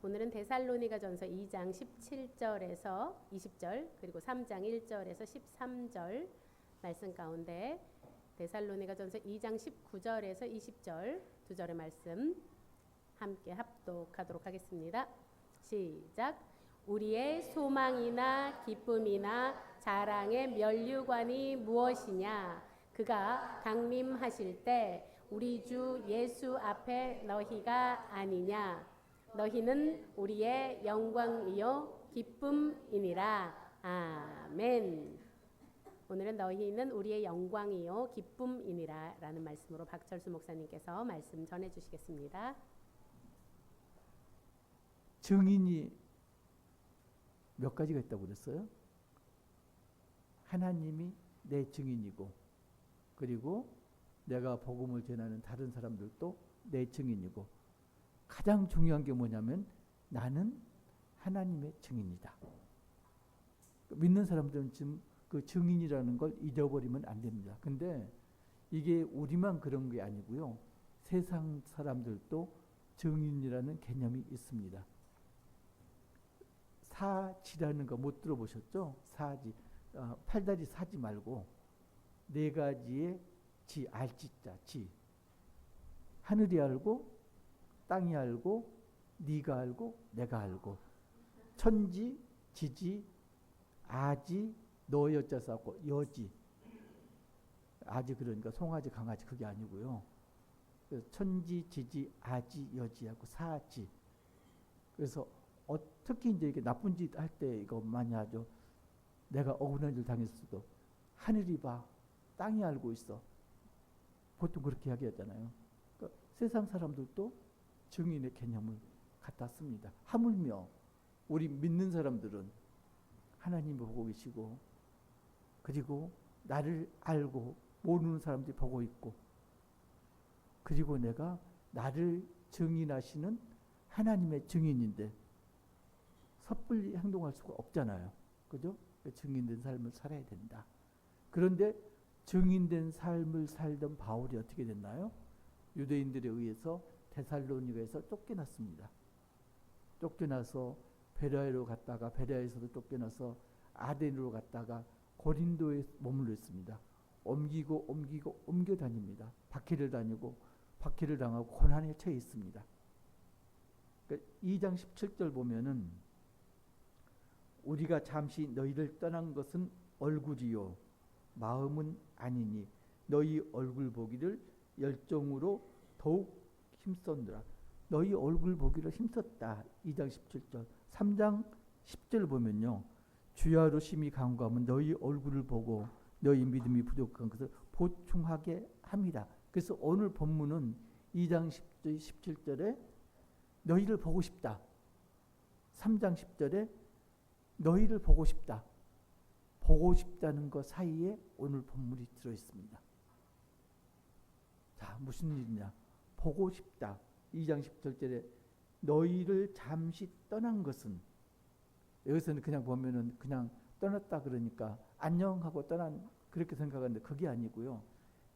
오늘은 데살로니가전서 2장 17절에서 20절 그리고 3장 1절에서 13절 말씀 가운데 데살로니가전서 2장 19절에서 20절 두 절의 말씀 함께 합독하도록 하겠습니다. 시작. 우리의 소망이나 기쁨이나 자랑의 면류관이 무엇이냐? 그가 강림하실 때 우리 주 예수 앞에 너희가 아니냐? 너희는 우리의 영광이요 기쁨이니라. 아멘. 오늘은 너희는 우리의 영광이요 기쁨이니라 라는 말씀으로 박철수 목사님께서 말씀 전해주시겠습니다. 증인이 몇 가지가 있다고 그랬어요? 하나님이 내 증인이고, 그리고 내가 복음을 전하는 다른 사람들도 내 증인이고, 가장 중요한 게 뭐냐면 나는 하나님의 증인이다. 믿는 사람들은 지금 그 증인이라는 걸 잊어버리면 안 됩니다. 근데 이게 우리만 그런 게 아니고요. 세상 사람들도 증인이라는 개념이 있습니다. 사지라는 거 못 들어보셨죠? 사지. 팔다리 사지 말고 네 가지의 지, 알지자, 지. 하늘이 알고, 땅이 알고, 네가 알고, 내가 알고. 천지, 지지, 아지, 너 여자 싸고 여지. 아지 그러니까 송아지, 강아지 그게 아니고요. 천지, 지지, 아지, 여지하고 사지. 그래서 특히 이제 이렇게 나쁜 짓 할 때 이거 많이 하죠. 내가 억울한 일 당했어도 하늘이 봐, 땅이 알고 있어. 보통 그렇게 이야기하잖아요. 그러니까 세상 사람들도 증인의 개념을 갖다 씁니다. 하물며 우리 믿는 사람들은 하나님이 보고 계시고, 그리고 나를 알고 모르는 사람들이 보고 있고, 그리고 내가 나를 증인하시는 하나님의 증인인데 섣불리 행동할 수가 없잖아요. 그죠? 증인된 삶을 살아야 된다. 그런데 증인된 삶을 살던 바울이 어떻게 됐나요? 유대인들에 의해서 데살로니가에서 쫓겨났습니다. 쫓겨나서 베레아로 갔다가 베레아에서도 쫓겨나서 아덴으로 갔다가 고린도에 머물러 있습니다. 옮겨 다닙니다. 박해를 다니고 박해를 당하고 고난에 처해 있습니다. 그러니까 2장 17절 보면은 우리가 잠시 너희를 떠난 것은 얼굴이요 마음은 아니니 너희 얼굴 보기를 열정으로 더욱 힘썼느라. 너희 얼굴 보기를 힘썼다. 2장 17절. 3장 10절 보면요. 주야로 심히 간구하면 너희 얼굴을 보고 너희 믿음이 부족한 것을 보충하게 합니다. 그래서 오늘 본문은 2장 17절에 너희를 보고 싶다. 3장 10절에 너희를 보고 싶다. 보고 싶다는 것 사이에 오늘 본문이 들어있습니다. 자, 무슨 일이냐? 보고 싶다. 2장 17절에 너희를 잠시 떠난 것은, 여기서는 그냥 보면은 그냥 떠났다 그러니까 안녕하고 떠난 그렇게 생각하는데 그게 아니고요.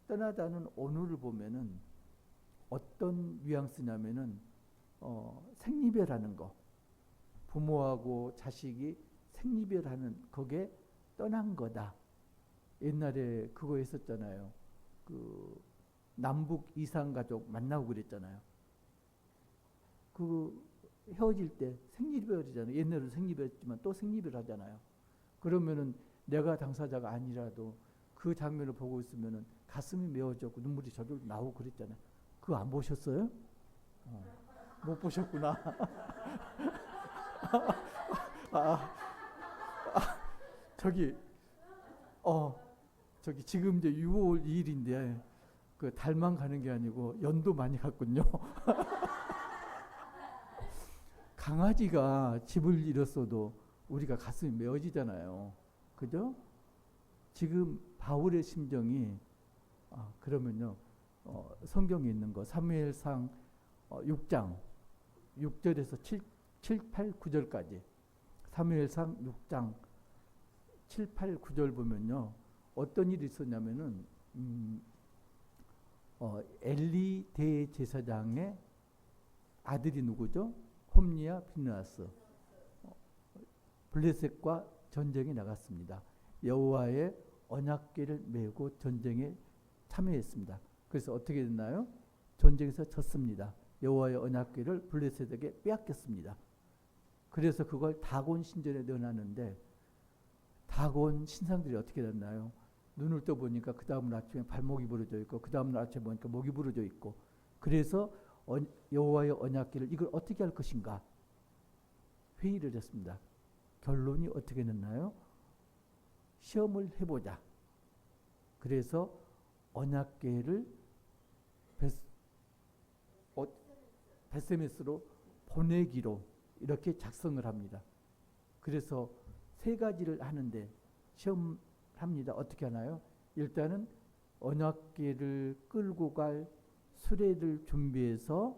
떠나다는 오늘을 보면은 어떤 뉘앙스냐면은 생리별하는 거, 부모하고 자식이 생리별하는 그게 떠난 거다. 옛날에 그거 했었잖아요. 그 남북 이산가족 만나고 그랬잖아요. 그 헤어질 때 생리별이잖아요. 옛날에는 생리별했지만 또 생리별 하잖아요. 그러면은 내가 당사자가 아니라도 그 장면을 보고 있으면은 가슴이 메어졌고 눈물이 저절로 나오고 그랬잖아요. 그거 안 보셨어요? 못 보셨구나. 저기 지금 이제 6월 2일인데 그 달만 가는 게 아니고 연도 많이 갔군요. 강아지가 집을 잃었어도 우리가 가슴이 메어지잖아요. 그죠? 지금 바울의 심정이 그러면요. 성경에 있는 거 사무엘상 6장 6절에서 7, 8, 9절까지 사무엘상 6장 7, 8, 9절 보면요. 어떤 일이 있었냐면은 엘리 대제사장의 아들이 누구죠? 폼니아 비느하스 블레셋과 전쟁에 나갔습니다. 여호와의 언약궤를 메고 전쟁에 참여했습니다. 그래서 어떻게 됐나요? 전쟁에서 졌습니다. 여호와의 언약궤를 블레셋에게 빼앗겼습니다. 그래서 그걸 다곤 신전에 넣어놨는데 다곤 신상들이 어떻게 됐나요? 눈을 떠보니까 그 다음날 아침에 발목이 부러져 있고 그 다음날 아침에 보니까 목이 부러져 있고 그래서 여호와의 언약궤를 이걸 어떻게 할 것인가 회의를 했습니다. 결론이 어떻게 됐나요? 시험을 해보자. 그래서 언약궤를 베세메스로 보내기로 이렇게 작성을 합니다. 그래서 세 가지를 하는데 시험합니다. 어떻게 하나요? 일단은 언약궤를 끌고 갈 수레를 준비해서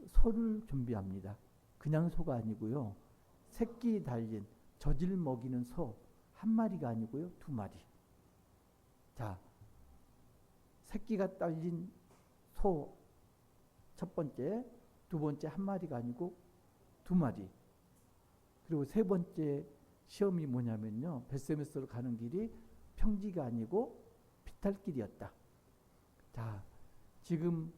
소를 준비합니다. 그냥 소가 아니고요. 새끼 달린 젖을 먹이는 소 한 마리가 아니고요. 2마리. 자, 새끼가 딸린 소 첫 번째, 두 번째 한 마리가 아니고 2마리. 그리고 세 번째 시험이 뭐냐면요. 베세메스로 가는 길이 평지가 아니고 비탈길이었다. 자, 지금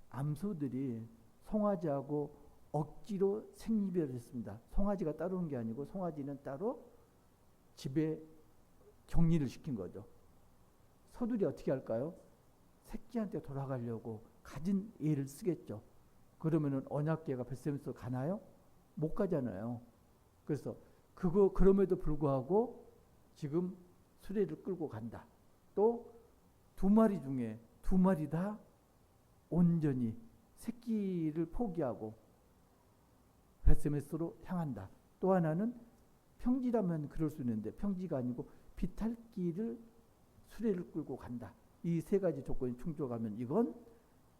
암소들이 송아지하고 억지로 생이별을 했습니다. 송아지가 따라온 게 아니고 송아지는 따로 집에 격리를 시킨 거죠. 소들이 어떻게 할까요? 새끼한테 돌아가려고 가진 애를 쓰겠죠. 그러면은 언약궤가 베세메스로 가나요? 못 가잖아요. 그래서 그럼에도 불구하고 지금 수레를 끌고 간다. 또 2마리 중에 2마리 다 온전히 새끼를 포기하고 베세메스로 향한다. 또 하나는 평지라면 그럴 수 있는데 평지가 아니고 비탈길을 수레를 끌고 간다. 이 세 가지 조건이 충족하면 이건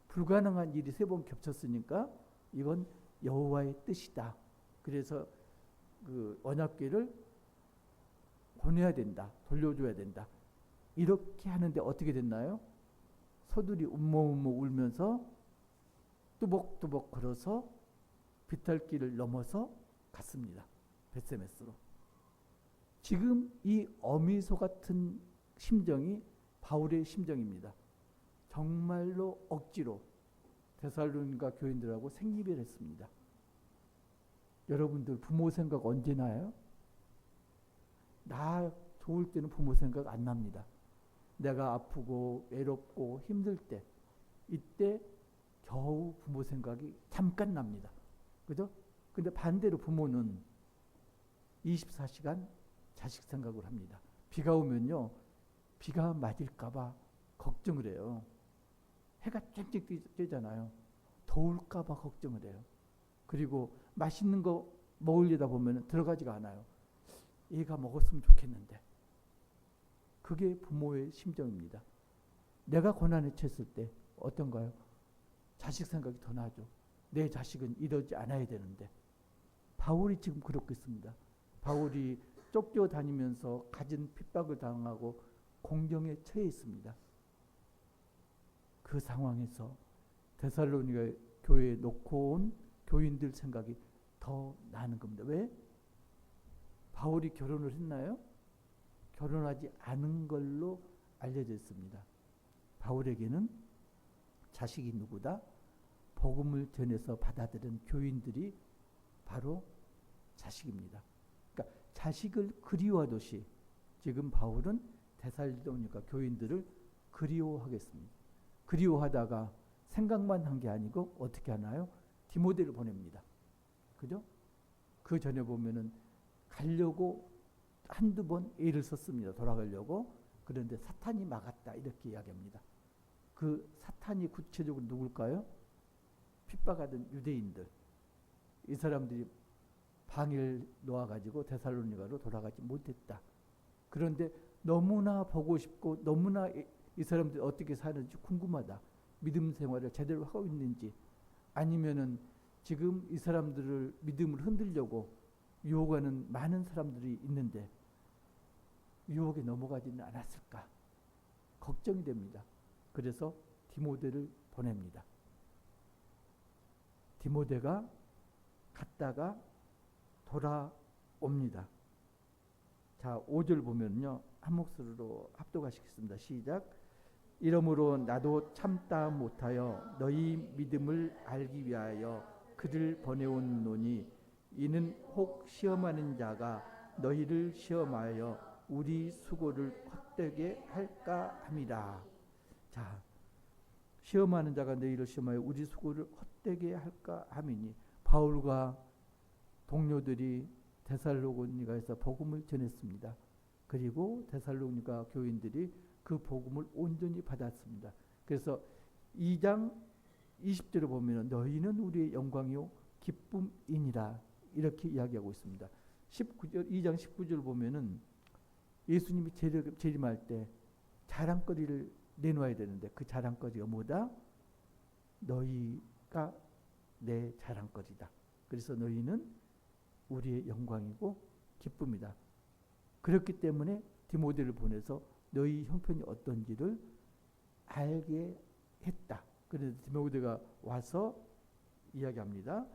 불가능한 일이 3번 겹쳤으니까 이건 여호와의 뜻이다. 그래서 그 언약궤를 보내야 된다. 돌려줘야 된다. 이렇게 하는데 어떻게 됐나요? 소들이 움머움머 울면서 뚜벅뚜벅 걸어서 비탈길을 넘어서 갔습니다. 베세메스로. 지금 이 어미소 같은 심정이 바울의 심정입니다. 정말로 억지로 데살로니가 교인들하고 생이별했습니다. 여러분들 부모 생각 언제 나요? 나 좋을 때는 부모 생각 안 납니다. 내가 아프고 외롭고 힘들 때 이때 겨우 부모 생각이 잠깐 납니다. 그죠? 근데 반대로 부모는 24시간 자식 생각을 합니다. 비가 오면요. 비가 맞을까봐 걱정을 해요. 해가 쨍쨍 뜨잖아요. 더울까봐 걱정을 해요. 그리고 맛있는 거 먹으려다 보면 들어가지가 않아요. 얘가 먹었으면 좋겠는데. 그게 부모의 심정입니다. 내가 고난에 처했을 때 어떤가요? 자식 생각이 더 나죠. 내 자식은 이러지 않아야 되는데. 바울이 지금 그렇게 있습니다. 바울이 쫓겨다니면서 갖은 핍박을 당하고 공경에 처해 있습니다. 그 상황에서 데살로니가 교회에 놓고 온 교인들 생각이 더 나는 겁니다. 왜? 바울이 결혼을 했나요? 결혼하지 않은 걸로 알려져 있습니다. 바울에게는 자식이 누구다? 복음을 전해서 받아들인 교인들이 바로 자식입니다. 그러니까 자식을 그리워하듯이 지금 바울은 데살로니가 교인들을 그리워하겠습니다. 그리워하다가 생각만 한 게 아니고 어떻게 하나요? 디모데를 보냅니다. 그죠? 그 전에 보면은 가려고 한두 번 애를 썼습니다. 돌아가려고. 그런데 사탄이 막았다. 이렇게 이야기합니다. 그 사탄이 구체적으로 누굴까요? 핍박하던 유대인들. 이 사람들이 방해를 놓아가지고 데살로니가로 돌아가지 못했다. 그런데 너무나 보고 싶고 너무나 이 사람들이 어떻게 사는지 궁금하다. 믿음 생활을 제대로 하고 있는지 아니면은 지금 이 사람들을 믿음을 흔들려고 유혹하는 많은 사람들이 있는데 유혹에 넘어가지는 않았을까 걱정이 됩니다. 그래서 디모데를 보냅니다. 디모데가 갔다가 돌아옵니다. 자, 5절 보면요. 한 목소리로 합독하시겠습니다. 시작. 이러므로 나도 참다 못하여 너희 믿음을 알기 위하여 그를 보내온 노니 이는 혹 시험하는 자가 너희를 시험하여 우리 수고를 헛되게 할까 함이라. 자, 시험하는 자가 너희를 시험하여 우리 수고를 헛되게 할까 함이니 바울과 동료들이 데살로니가에서 복음을 전했습니다. 그리고 데살로니가 교인들이 그 복음을 온전히 받았습니다. 그래서 2장 20절을 보면 너희는 우리의 영광이요 기쁨이니라 이렇게 이야기하고 있습니다. 2장 19절 보면은 예수님이 재림할 때 자랑거리를 내놓아야 되는데 그 자랑거리가 뭐다? 너희가 내 자랑거리다. 그래서 너희는 우리의 영광이고 기쁨이다. 그렇기 때문에 디모데를 보내서 너희 형편이 어떤지를 알게 했다. 그래서 디모데가 와서 이야기합니다.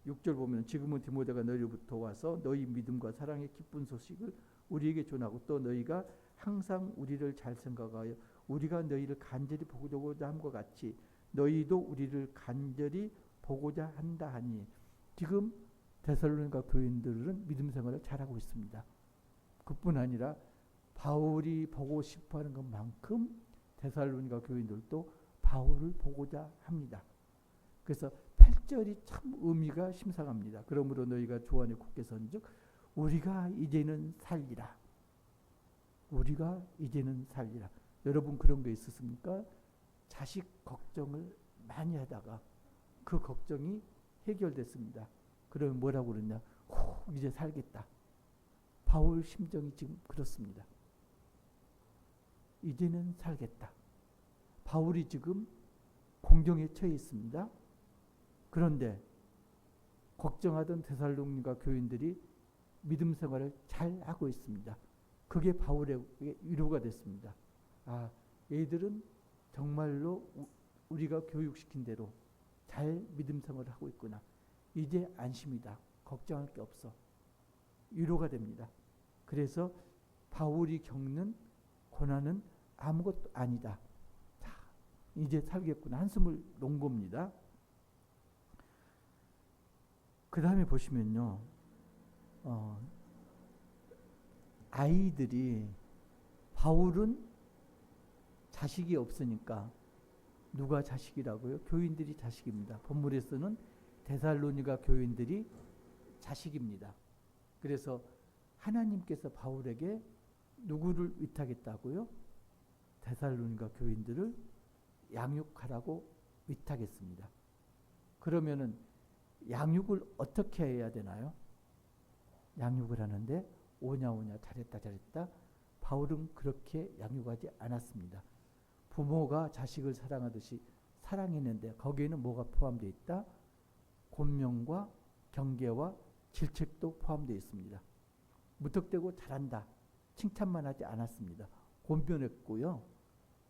6절 보면 지금은 디모데가 너희로부터 와서 너희 믿음과 사랑의 기쁜 소식을 우리에게 전하고 또 너희가 항상 우리를 잘 생각하여 우리가 너희를 간절히 보고자 함과 같이 너희도 우리를 간절히 보고자 한다 하니 지금 데살로니가 교인들은 믿음 생활을 잘하고 있습니다. 그뿐 아니라 바울이 보고 싶어하는 것만큼 데살로니가 교인들도 바울을 보고자 합니다. 그래서 8절이 참 의미가 심상합니다. 그러므로 너희가 주 안에 굳게 선즉 우리가 이제는 살리라. 우리가 이제는 살리라. 여러분 그런 거 있었습니까? 자식 걱정을 많이 하다가 그 걱정이 해결됐습니다. 그러면 뭐라고 그러냐? 이제 살겠다. 바울 심정이 지금 그렇습니다. 이제는 살겠다. 바울이 지금 공경에 처해 있습니다. 그런데 걱정하던 데살로니가 교인들이 믿음 생활을 잘 하고 있습니다. 그게 바울에게 위로가 됐습니다. 아, 얘들은 정말로 우리가 교육시킨 대로 잘 믿음 생활을 하고 있구나. 이제 안심이다. 걱정할 게 없어. 위로가 됩니다. 그래서 바울이 겪는 고난은 아무것도 아니다. 자, 이제 살겠구나. 한숨을 놓은 겁니다. 그 다음에 보시면요. 아이들이 바울은 자식이 없으니까 누가 자식이라고요? 교인들이 자식입니다. 본문에서는 데살로니가 교인들이 자식입니다. 그래서 하나님께서 바울에게 누구를 위탁했다고요? 데살로니가 교인들을 양육하라고 위탁했습니다. 그러면은 양육을 어떻게 해야 되나요? 양육을 하는데 오냐 잘했다. 바울은 그렇게 양육하지 않았습니다. 부모가 자식을 사랑하듯이 사랑했는데 거기에는 뭐가 포함되어 있다? 권명과 경계와 질책도 포함되어 있습니다. 무턱대고 잘한다. 칭찬만 하지 않았습니다. 권면했고요.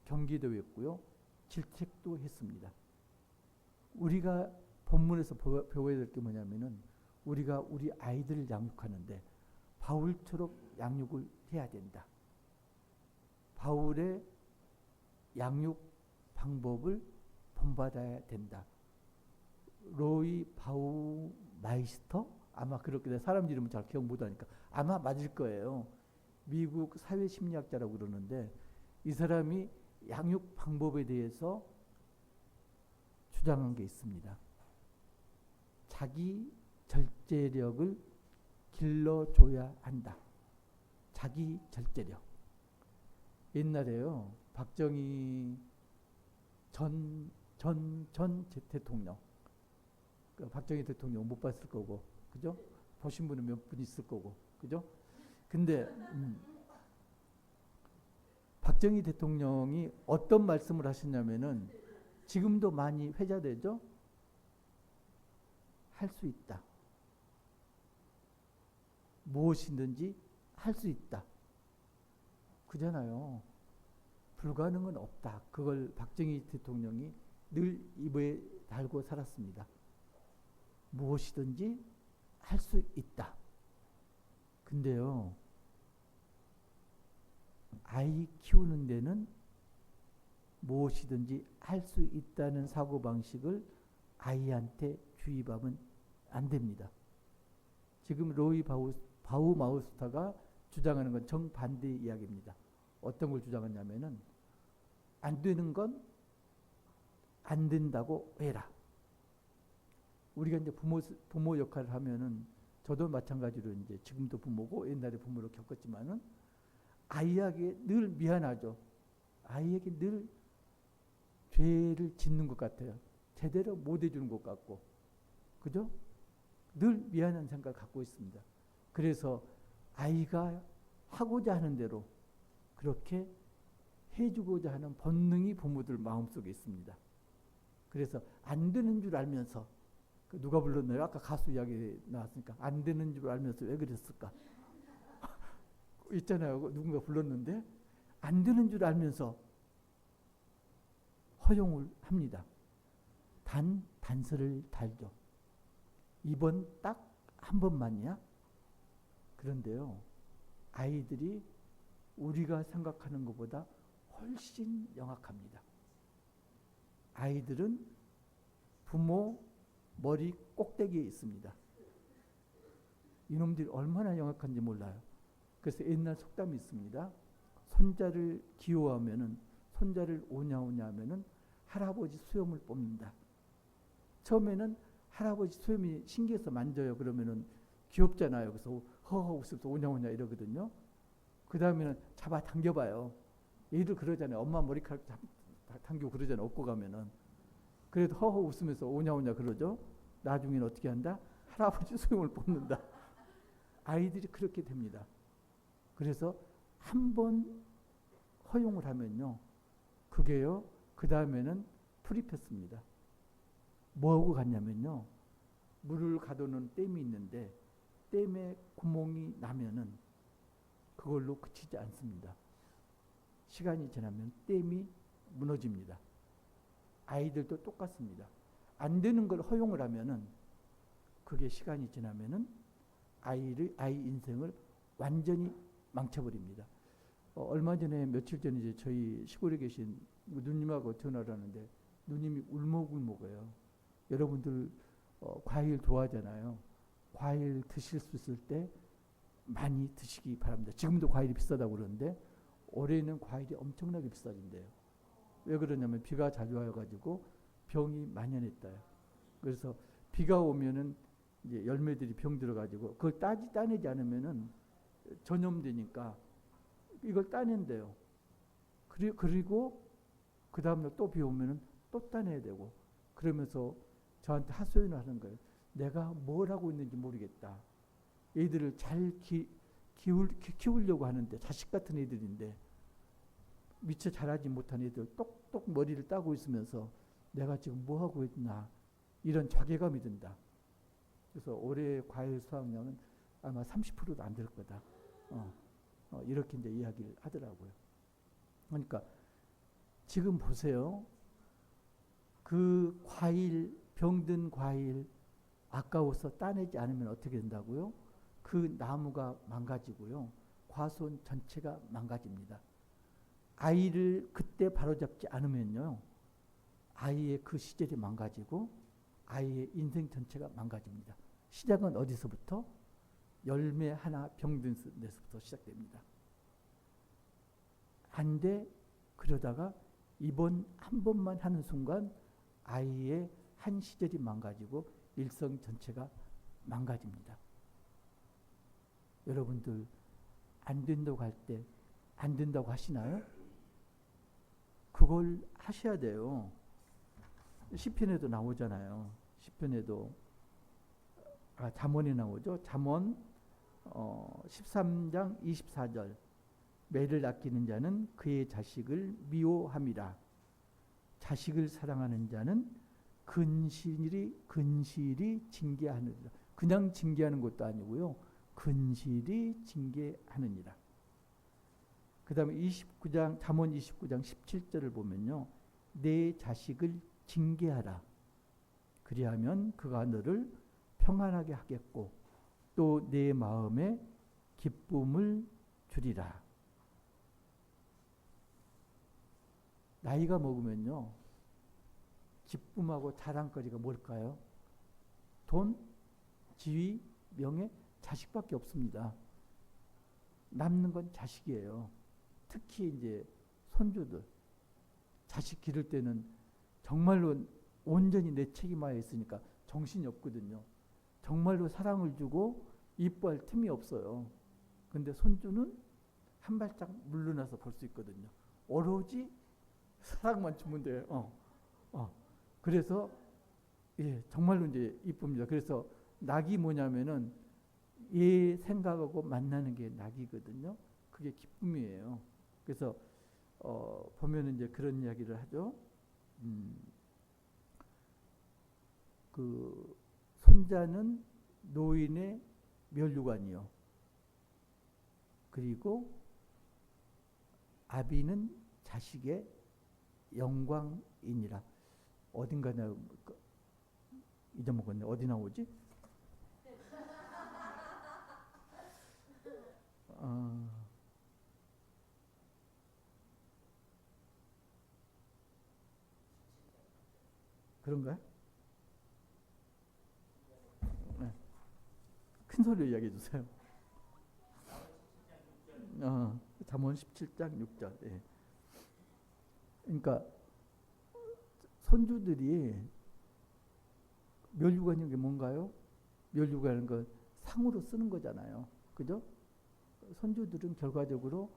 경계도 했고요. 질책도 했습니다. 우리가 본문에서 배워야 될 게 뭐냐면은 우리가 우리 아이들을 양육하는데 바울처럼 양육을 해야 된다. 바울의 양육 방법을 본받아야 된다. 로이 바우마이스터? 아마 그렇게 사람 이름은 잘 기억 못하니까 아마 맞을 거예요. 미국 사회심리학자라고 그러는데 이 사람이 양육 방법에 대해서 주장한 게 있습니다. 자기 절제력을 길러줘야 한다. 자기 절제력. 옛날에요. 박정희 전 대통령. 박정희 대통령 못 봤을 거고, 그죠? 보신 분은 몇 분 있을 거고, 그죠? 근데 박정희 대통령이 어떤 말씀을 하셨냐면은 지금도 많이 회자되죠? 할 수 있다. 무엇이든지 할 수 있다. 그잖아요. 불가능은 없다. 그걸 박정희 대통령이 늘 입에 달고 살았습니다. 무엇이든지 할 수 있다. 근데요, 아이 키우는 데는 무엇이든지 할 수 있다는 사고방식을 아이한테 주입하면 안 됩니다. 지금 로이 바우마우스터가 주장하는 건 정반대 이야기입니다. 어떤 걸 주장하냐면은 안 되는 건 안 된다고 해라. 우리가 이제 부모 역할을 하면은 저도 마찬가지로 이제 지금도 부모고 옛날에 부모로 겪었지만은 아이에게 늘 미안하죠. 아이에게 늘 죄를 짓는 것 같아요. 제대로 못 해주는 것 같고, 그죠? 늘 미안한 생각을 갖고 있습니다. 그래서 아이가 하고자 하는 대로 그렇게 해주고자 하는 본능이 부모들 마음속에 있습니다. 그래서 안 되는 줄 알면서, 누가 불렀나요? 아까 가수 이야기 나왔으니까 안 되는 줄 알면서 왜 그랬을까? 있잖아요. 누군가 불렀는데 안 되는 줄 알면서 허용을 합니다. 단서를 달죠. 이번 딱 한 번만이야? 그런데요, 아이들이 우리가 생각하는 것보다 훨씬 영악합니다. 아이들은 부모 머리 꼭대기에 있습니다. 이놈들이 얼마나 영악한지 몰라요. 그래서 옛날 속담이 있습니다. 손자를 귀여워하면은, 손자를 오냐오냐 하면은 할아버지 수염을 뽑는다. 처음에는 할아버지 수염이 신기해서 만져요. 그러면은 귀엽잖아요. 그래서 허허 웃으면서 오냐오냐 이러거든요. 그 다음에는 잡아 당겨봐요. 얘들 그러잖아요. 엄마 머리카락 당기고 그러잖아요. 업고 가면은. 그래도 허허 웃으면서 오냐오냐 그러죠. 나중에는 어떻게 한다? 할아버지 수염을 뽑는다. 아이들이 그렇게 됩니다. 그래서 한 번 허용을 하면요, 그게요, 그 다음에는 프리패스입니다. 뭐하고 갔냐면요, 물을 가둬놓은 댐이 있는데 댐에 구멍이 나면은 그걸로 그치지 않습니다. 시간이 지나면 댐이 무너집니다. 아이들도 똑같습니다. 안 되는 걸 허용을 하면은 그게 시간이 지나면은 아이 인생을 완전히 망쳐버립니다. 얼마 전에 며칠 전에 이제 저희 시골에 계신 누님하고 전화를 하는데 누님이 울먹울먹해요. 여러분들 과일 좋아하잖아요. 과일 드실 수 있을 때 많이 드시기 바랍니다. 지금도 과일이 비싸다고 그러는데 올해는 과일이 엄청나게 비싸진대요. 왜 그러냐면 비가 자주 와가지고 병이 만연했다요. 그래서 비가 오면은 이제 열매들이 병 들어가지고 그걸 따내지 않으면은 전염되니까 이걸 따낸대요. 그리고 그 다음날 또 비 오면은 또 따내야 되고, 그러면서 저한테 하소연을 하는 거예요. 내가 뭘 하고 있는지 모르겠다. 애들을 잘 키우려고 하는데, 자식 같은 애들인데 미처 자라지 못한 애들 똑똑 머리를 따고 있으면서 내가 지금 뭐 하고 있나, 이런 자괴감이 든다. 그래서 올해 과일 수확량은 아마 30%도 안 될 거다. 이렇게 이제 이야기를 하더라고요. 그러니까 지금 보세요. 그 과일, 병든 과일 아까워서 따내지 않으면 어떻게 된다고요? 그 나무가 망가지고요. 과수원 전체가 망가집니다. 아이를 그때 바로잡지 않으면요, 아이의 그 시절이 망가지고 아이의 인생 전체가 망가집니다. 시작은 어디서부터? 열매 하나 병든 데서부터 시작됩니다. 안 돼. 그러다가 이번 한 번만 하는 순간 아이의 한 시절이 망가지고 일생 전체가 망가집니다. 여러분들 안 된다고 할 때 안 된다고 하시나요? 그걸 하셔야 돼요. 시편에도 나오잖아요. 시편에도 잠언에 나오죠. 잠언 13장 24절. 매를 아끼는 자는 그의 자식을 미워함이라. 자식을 사랑하는 자는 근실이 징계하느니라. 그냥 징계하는 것도 아니고요, 근실이 징계하느니라. 그 다음에 29장 잠언 29장 17절을 보면요, 내 자식을 징계하라. 그리하면 그가 너를 평안하게 하겠고 또 내 마음에 기쁨을 주리라. 나이가 먹으면요, 기쁨하고 자랑거리가 뭘까요? 돈, 지위, 명예, 자식밖에 없습니다. 남는 건 자식이에요. 특히 이제 손주들, 자식 기를 때는 정말로 온전히 내 책임하에 있으니까 정신이 없거든요. 정말로 사랑을 주고 이뻐할 틈이 없어요. 근데 손주는 한 발짝 물러나서 볼 수 있거든요. 오로지 사랑만 주면 돼요. 그래서 정말로 이제 이쁩니다. 그래서 낙이 뭐냐면은 얘 생각하고 만나는 게 낙이거든요. 그게 기쁨이에요. 그래서 보면은 이제 그런 이야기를 하죠. 그 손자는 노인의 멸류관이요. 그리고 아비는 자식의 영광이니라. 어딘가 나 잊어먹었네. 어디 나오지? 그런가요? 네. 큰 소리로 이야기해 주세요. 잠언 17장 6절. 예. 그러니까 손주들이 멸류관인 게 뭔가요? 멸류관은 건 상으로 쓰는 거잖아요. 그죠? 손주들은 결과적으로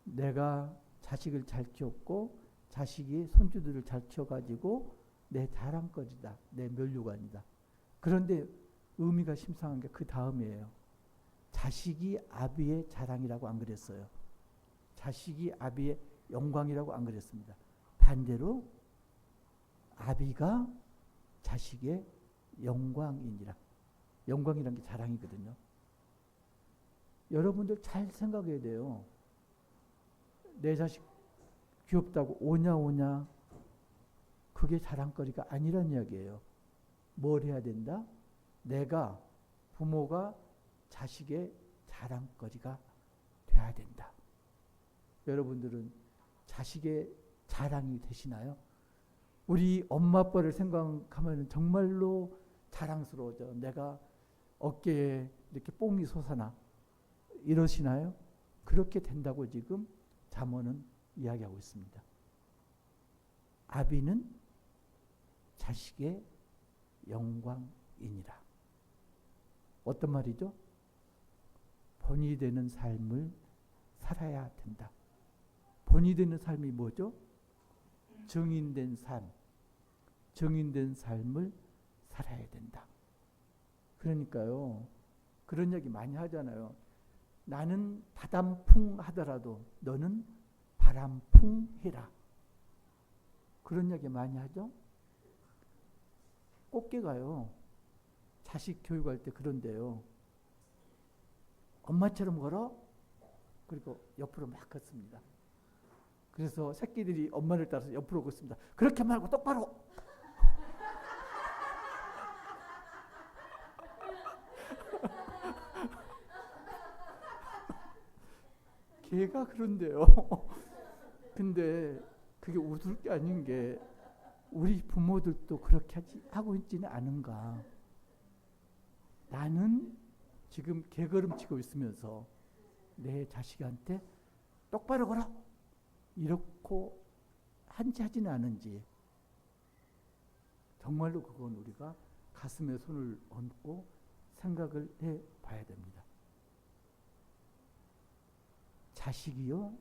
내가 자식을 잘 키웠고 자식이 손주들을 잘 키워가지고 내 자랑거리다. 내 멸류관이다. 그런데 의미가 심상한 게 그 다음이에요. 자식이 아비의 자랑이라고 안 그랬어요. 자식이 아비의 영광이라고 안 그랬습니다. 반대로 아비가 자식의 영광이니라. 영광이란 게 자랑이거든요. 여러분들 잘 생각해야 돼요. 내 자식 귀엽다고 오냐 그게 자랑거리가 아니란 이야기예요. 뭘 해야 된다? 내가 부모가 자식의 자랑거리가 돼야 된다. 여러분들은 자식의 자랑이 되시나요? 우리 엄마 아빠를 생각하면 정말로 자랑스러워져. 내가 어깨에 이렇게 뽕이 솟아나. 이러시나요? 그렇게 된다고 지금 잠언은 이야기하고 있습니다. 아비는 자식의 영광이니라. 어떤 말이죠? 본이 되는 삶을 살아야 된다. 본이 되는 삶이 뭐죠? 정인된 삶. 정인된 삶을 살아야 된다. 그러니까요. 그런 얘기 많이 하잖아요. 나는 바람풍 하더라도 너는 바람풍 해라. 그런 얘기 많이 하죠. 꽃게가요. 자식 교육할 때 그런데요. 엄마처럼 걸어. 그리고 옆으로 막 걷습니다. 그래서 새끼들이 엄마를 따라서 옆으로 걷습니다. 그렇게 말고 똑바로. 걔가 그런데요. 근데 그게 웃을 게 아닌 게 우리 부모들도 그렇게 하고 있지는 않은가. 나는 지금 개걸음치고 있으면서 내 자식한테 똑바로 걸어. 이렇게 한지 하지는 않은지. 정말로 그건 우리가 가슴에 손을 얹고 생각을 해봐야 됩니다. 자식이요,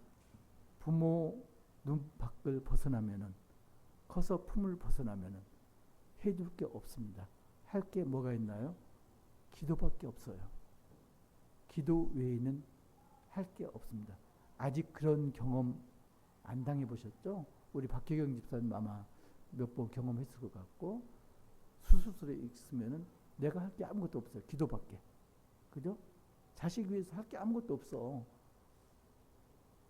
부모 눈 밖을 벗어나면은, 커서 품을 벗어나면은 해줄 게 없습니다. 할 게 뭐가 있나요? 기도밖에 없어요. 기도 외에는 할 게 없습니다. 아직 그런 경험 안 당해보셨죠? 우리 박혜경 집사님 아마 몇 번 경험했을 것 같고, 수술실에 있으면은 내가 할 게 아무것도 없어요. 기도밖에. 그죠? 자식 위해서 할 게 아무것도 없어.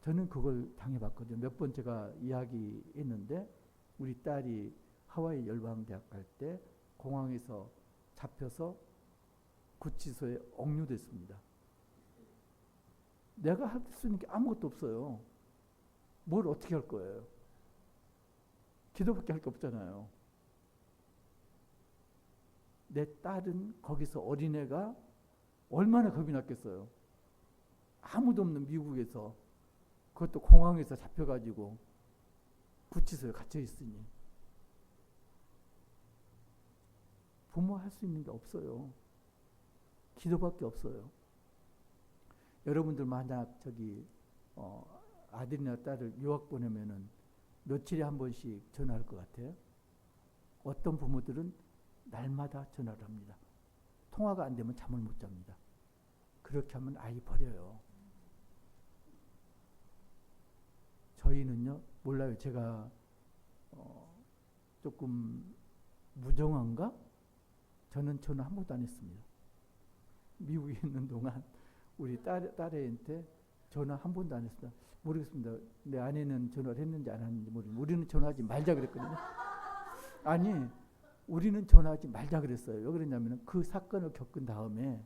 저는 그걸 당해봤거든요. 몇 번 제가 이야기했는데, 우리 딸이 하와이 열방대학 갈 때 공항에서 잡혀서 구치소에 억류됐습니다. 내가 할 수 있는 게 아무것도 없어요. 뭘 어떻게 할 거예요? 기도밖에 할 게 없잖아요. 내 딸은 거기서 어린애가 얼마나 겁이 났겠어요. 아무도 없는 미국에서, 그것도 공항에서 잡혀가지고 구치소에 갇혀 있으니 부모 할 수 있는 게 없어요. 기도밖에 없어요. 여러분들 만약 아들이나 딸을 유학 보내면은 며칠에 한 번씩 전화할 것 같아요? 어떤 부모들은 날마다 전화를 합니다. 통화가 안 되면 잠을 못 잡니다. 그렇게 하면 아이 버려요. 저희는요, 몰라요. 제가 조금 무정한가? 저는 전화 한 번도 안 했습니다. 미국에 있는 동안 우리 딸애한테 전화 한 번도 안 했습니다. 모르겠습니다. 내 아내는 전화를 했는지 안 했는지 모르겠는데 우리는 전화하지 말자 그랬거든요. 아니, 우리는 전화하지 말자 그랬어요. 왜 그랬냐면 그 사건을 겪은 다음에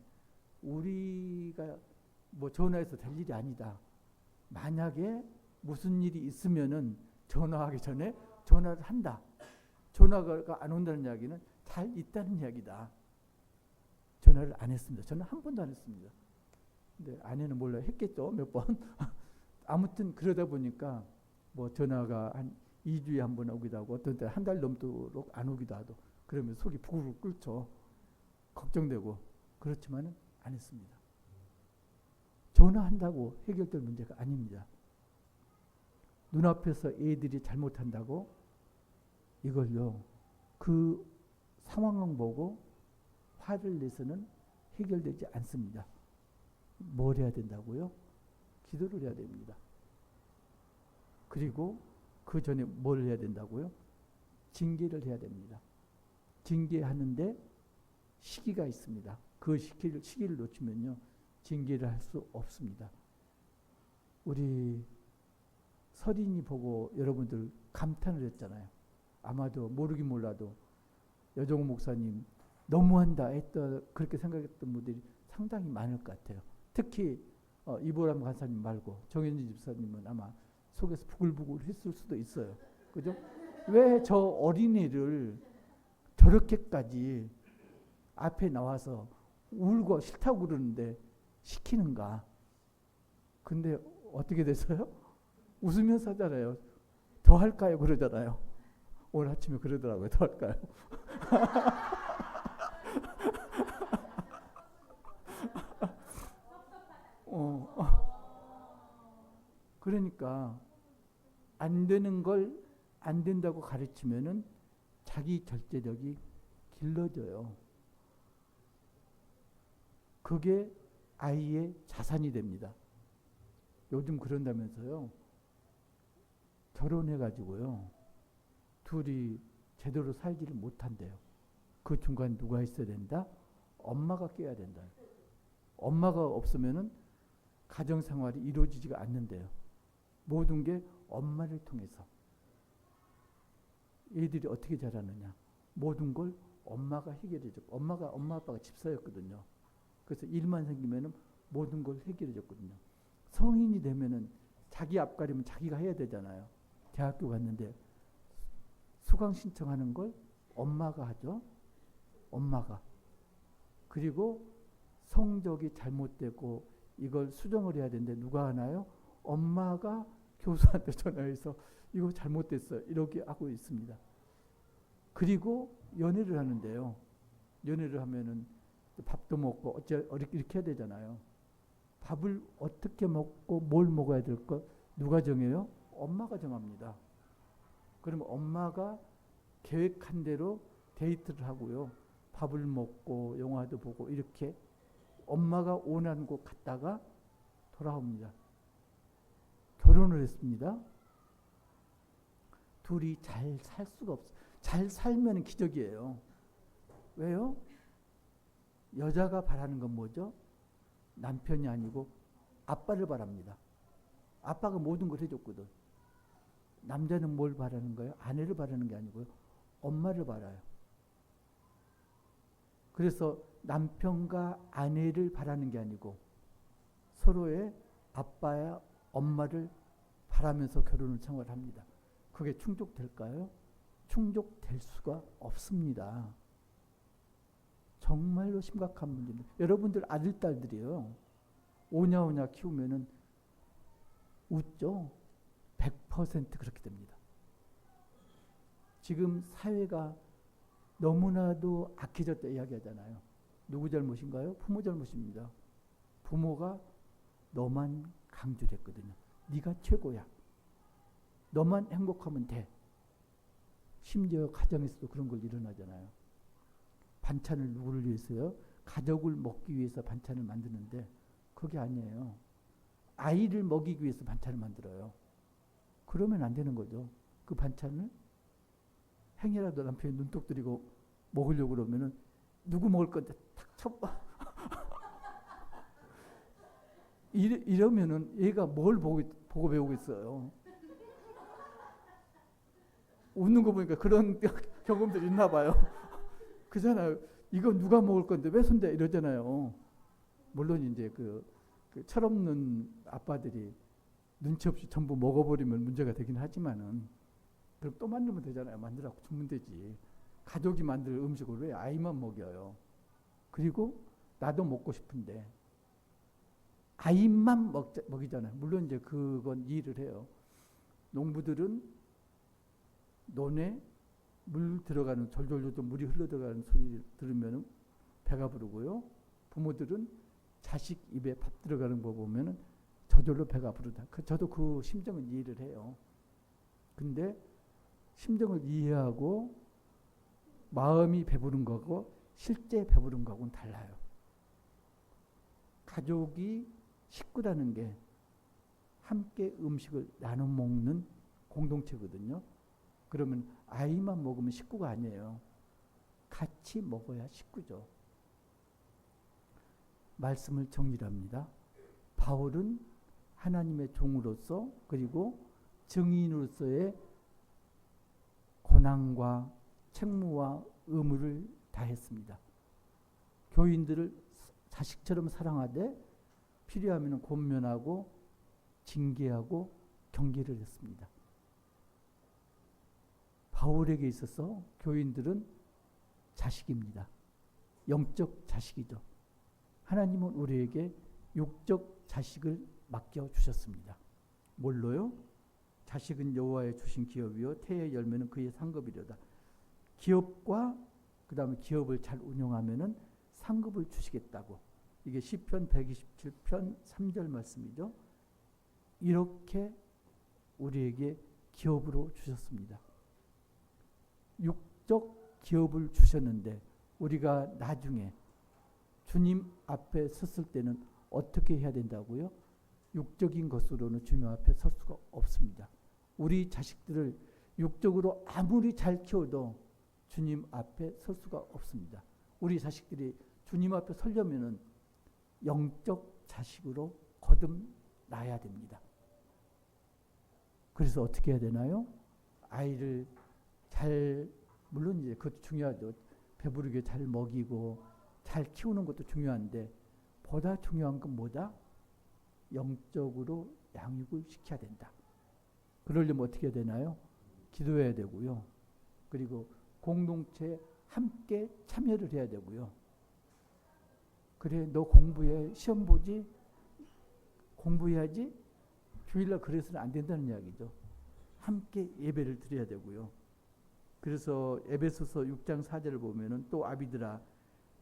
우리가 뭐 전화해서 될 일이 아니다. 만약에 무슨 일이 있으면은 전화하기 전에 전화를 한다. 전화가 안 온다는 이야기는 잘 있다는 이야기다. 전화를 안 했습니다. 전화 한 번도 안 했습니다. 근데 아내는 몰라요. 했겠죠. 몇 번. 아무튼 그러다 보니까 뭐 전화가 한 2주에 한 번 오기도 하고 어떤 때 한 달 넘도록 안 오기도 하고 그러면 속이 부글부글 끓죠. 걱정되고. 그렇지만은 안 했습니다. 전화한다고 해결될 문제가 아닙니다. 눈앞에서 애들이 잘못한다고 이걸요, 그 상황을 보고 화를 내서는 해결되지 않습니다. 뭘 해야 된다고요? 기도를 해야 됩니다. 그리고 그 전에 뭘 해야 된다고요? 징계를 해야 됩니다. 징계하는데 시기가 있습니다. 그 시기를 놓치면요, 징계를 할 수 없습니다. 우리 서린이 보고 여러분들 감탄을 했잖아요. 아마도 모르긴 몰라도 여정호 목사님 너무한다 했다 그렇게 생각했던 분들이 상당히 많을 것 같아요. 특히 이보람 간사님 말고 정현진 집사님은 아마 속에서 부글부글 했을 수도 있어요. 그죠? 왜 저 어린이를 저렇게까지 앞에 나와서 울고 싫다고 그러는데 시키는가? 근데 어떻게 됐어요? 웃으면서 하잖아요. 더 할까요? 그러잖아요. 오늘 아침에 그러더라고요. 더 할까요? 그러니까 안 되는 걸 안 된다고 가르치면은 자기 절제력이 길러져요. 그게 아이의 자산이 됩니다. 요즘 그런다면서요. 결혼해가지고요, 둘이 제대로 살지를 못한대요. 그 중간 누가 있어야 된다? 엄마가 껴야 된다. 엄마가 없으면은 가정생활이 이루어지지가 않는데요. 모든 게 엄마를 통해서. 애들이 어떻게 자라느냐? 모든 걸 엄마가 해결해줬고, 엄마 아빠가 집사였거든요. 그래서 일만 생기면은 모든 걸 해결해줬거든요. 성인이 되면은 자기 앞가림은 자기가 해야 되잖아요. 대학교 갔는데 수강 신청하는 걸 엄마가 하죠. 엄마가. 그리고 성적이 잘못되고 이걸 수정을 해야 되는데 누가 하나요? 엄마가 교수한테 전화해서 이거 잘못됐어요. 이렇게 하고 있습니다. 그리고 연애를 하는데요. 연애를 하면은 밥도 먹고 이렇게 해야 되잖아요. 밥을 어떻게 먹고 뭘 먹어야 될 것 누가 정해요? 엄마가 정합니다. 그러면 엄마가 계획한 대로 데이트를 하고요. 밥을 먹고 영화도 보고 이렇게 엄마가 원하는 곳 갔다가 돌아옵니다. 결혼을 했습니다. 둘이 잘 살 수가 없어요. 잘 살면 기적이에요. 왜요? 여자가 바라는 건 뭐죠? 남편이 아니고 아빠를 바랍니다. 아빠가 모든 걸 해줬거든. 남자는 뭘 바라는 거예요? 아내를 바라는 게 아니고요. 엄마를 바라요. 그래서 남편과 아내를 바라는 게 아니고 서로의 아빠야 엄마를 바라면서 결혼을 생활합니다. 그게 충족될까요? 충족될 수가 없습니다. 정말로 심각한 문제입니다. 여러분들 아들, 딸들이요. 오냐오냐 키우면은 웃죠? 100% 그렇게 됩니다. 지금 사회가 너무나도 악해졌다 이야기하잖아요. 누구 잘못인가요? 부모 잘못입니다. 부모가 너만 강조를 했거든요. 네가 최고야. 너만 행복하면 돼. 심지어 가정에서도 그런 걸 일어나잖아요. 반찬을 누구를 위해서요? 가족을 먹기 위해서 반찬을 만드는데 그게 아니에요. 아이를 먹이기 위해서 반찬을 만들어요. 그러면 안 되는 거죠. 그 반찬을 행여라도 남편이 눈독 들이고 먹으려고 그러면은 누구 먹을 건데 탁 쳐봐. 이러면은 얘가 뭘 보고 배우겠어요. 웃는 거 보니까 그런 경험들이 있나 봐요. 그잖아요. 이거 누가 먹을 건데 왜 손대 이러잖아요. 물론 이제 그 철없는 아빠들이 눈치 없이 전부 먹어버리면 문제가 되긴 하지만은 그럼 또 만들면 되잖아요. 만들라고 주면 되지. 가족이 만들 음식을 왜 아이만 먹여요. 그리고 나도 먹고 싶은데 아이만 먹이잖아요. 물론 이제 그건 이해를 해요. 농부들은 논에 물 들어가는 졸졸졸 물이 흘러 들어가는 소리 들으면 배가 부르고요. 부모들은 자식 입에 밥 들어가는 거 보면은 저절로 배가 부르다. 저도 그 심정은 이해를 해요. 근데 심정을 이해하고 마음이 배부른 거고 실제 배부른 거하고는 달라요. 가족이 식구라는 게 함께 음식을 나눠 먹는 공동체거든요. 그러면 아이만 먹으면 식구가 아니에요. 같이 먹어야 식구죠. 말씀을 정리합니다. 바울은 하나님의 종으로서 그리고 증인으로서의 고난과 책무와 의무를 다했습니다. 교인들을 자식처럼 사랑하되 필요하면 권면하고 징계하고 경계를 했습니다. 바울에게 있어서 교인들은 자식입니다. 영적 자식이죠. 하나님은 우리에게 육적 자식을 맡겨주셨습니다. 뭘로요? 자식은 여호와의 주신 기업이요 태의 열매는 그의 상급이려다. 기업과 그 다음에 기업을 잘 운영하면은 상급을 주시겠다고. 이게 시편 127편 3절 말씀이죠. 이렇게 우리에게 기업으로 주셨습니다. 육적 기업을 주셨는데 우리가 나중에 주님 앞에 섰을 때는 어떻게 해야 된다고요? 육적인 것으로는 주님 앞에 설 수가 없습니다. 우리 자식들을 육적으로 아무리 잘 키워도 주님 앞에 설 수가 없습니다. 우리 자식들이 주님 앞에 서려면은 영적 자식으로 거듭나야 됩니다. 그래서 어떻게 해야 되나요? 아이를 잘, 물론 이제 그것도 중요하죠. 배부르게 잘 먹이고 잘 키우는 것도 중요한데 보다 중요한 건 뭐다? 영적으로 양육을 시켜야 된다. 그러려면 어떻게 해야 되나요? 기도해야 되고요. 그리고 공동체에 함께 참여를 해야 되고요. 그래, 너 공부해. 시험 보지? 공부해야지? 주일날 그래서는 안 된다는 이야기죠. 함께 예배를 드려야 되고요. 그래서 에베소서 6장 4절을 보면은 또 아비들아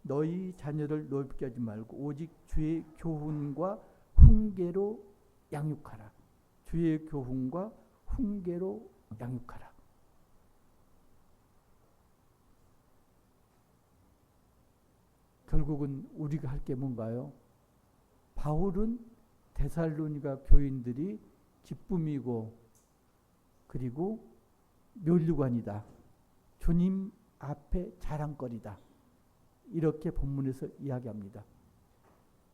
너희 자녀를 노엽게 하지 말고 오직 주의 교훈과 훈계로 양육하라. 주의 교훈과 훈계로 양육하라. 결국은 우리가 할 게 뭔가요? 바울은 데살로니가 교인들이 기쁨이고 그리고 면류관이다. 주님 앞에 자랑거리다. 이렇게 본문에서 이야기합니다.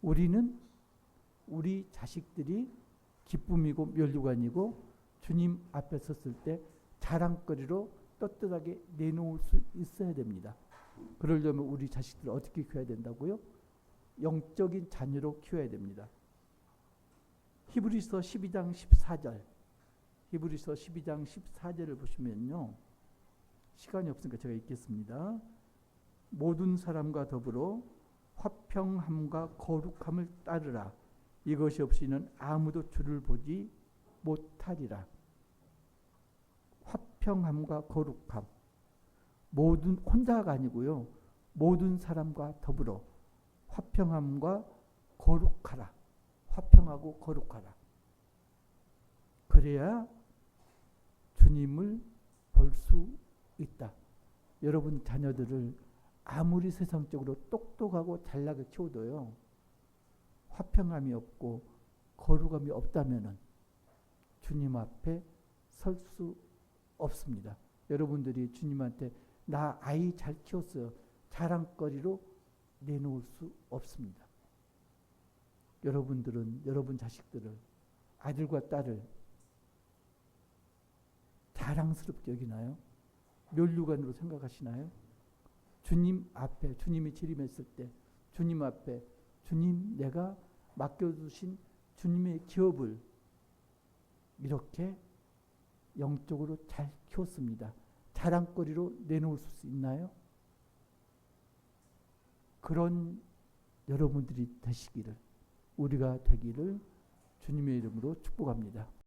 우리는 우리 자식들이 기쁨이고 면류관이고 주님 앞에 섰을 때 자랑거리로 떳떳하게 내놓을 수 있어야 됩니다. 그러려면 우리 자식들을 어떻게 키워야 된다고요? 영적인 자녀로 키워야 됩니다. 히브리서 12장 14절. 히브리서 12장 14절을 보시면요. 시간이 없으니까 제가 읽겠습니다. 모든 사람과 더불어 화평함과 거룩함을 따르라. 이것이 없이는 아무도 주를 보지 못하리라. 화평함과 거룩함. 모든 혼자가 아니고요. 모든 사람과 더불어 화평함과 거룩하라. 화평하고 거룩하라. 그래야 주님을 볼 수 있다. 여러분 자녀들을 아무리 세상적으로 똑똑하고 잘나게 키워도요. 화평함이 없고 거룩함이 없다면은 주님 앞에 설 수 없습니다. 여러분들이 주님한테 나 아이 잘 키웠어요. 자랑거리로 내놓을 수 없습니다. 여러분들은 여러분 자식들을 아들과 딸을 자랑스럽게 여기나요? 면류관으로 생각하시나요? 주님 앞에 주님이 재림했을 때 주님 앞에 주님 내가 맡겨두신 주님의 기업을 이렇게 영적으로 잘 키웠습니다. 자랑거리로 내놓을 수 있나요? 그런 여러분들이 되시기를 우리가 되기를 주님의 이름으로 축복합니다.